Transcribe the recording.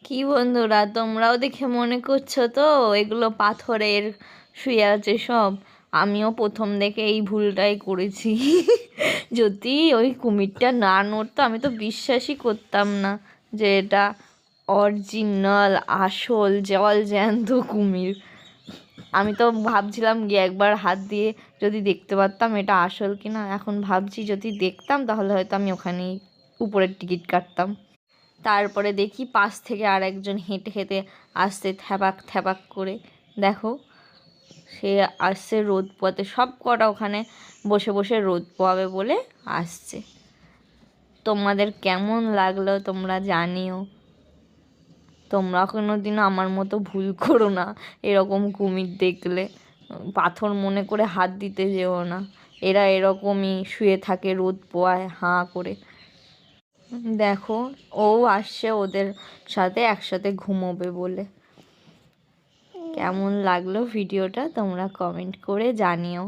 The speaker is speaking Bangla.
কি বন্ধুরা, তোমরাও দেখে মনে করছো তো এগুলো পাথরের শুয়ে আছে সব? আমিও প্রথম দেখে এই ভুলটাই করেছি। যদি ওই কুমিরটা না নড়তো আমি তো বিশ্বাসই করতাম না যে এটা অরিজিনাল আসল জল জ্যান্ত কুমির। আমি তো ভাবছিলাম গিয়ে একবার হাত দিয়ে যদি দেখতে পারতাম এটা আসল কিনা। এখন ভাবছি যদি দেখতাম তাহলে হয়তো আমি ওখানেই উপরের টিকিট কাটতাম। তারপরে দেখি পাশ থেকে আর একজন হেঁটে হেঁটে আসছে থ্যাবাক থ্যাবাক করে। দেখো, সে আসছে রোদ পোয়াতে, সব কটা ওখানে বসে বসে রোদ পোয়াবে বলে আসছে। তোমাদের কেমন লাগলো তোমরা জানিও। তোমরা কোনো দিনও আমার মতো ভুল করো না, এরকম কুমির দেখলে পাথর মনে করে হাত দিতে যেও না। এরা এরকমই শুয়ে থাকে রোদ পোয়ায় হাঁ করে। দেখো, ও আসছে ওদের সাথে একসাথে ঘুমোবে বলে। কেমন লাগলো ভিডিওটা তোমরা কমেন্ট করে জানিও।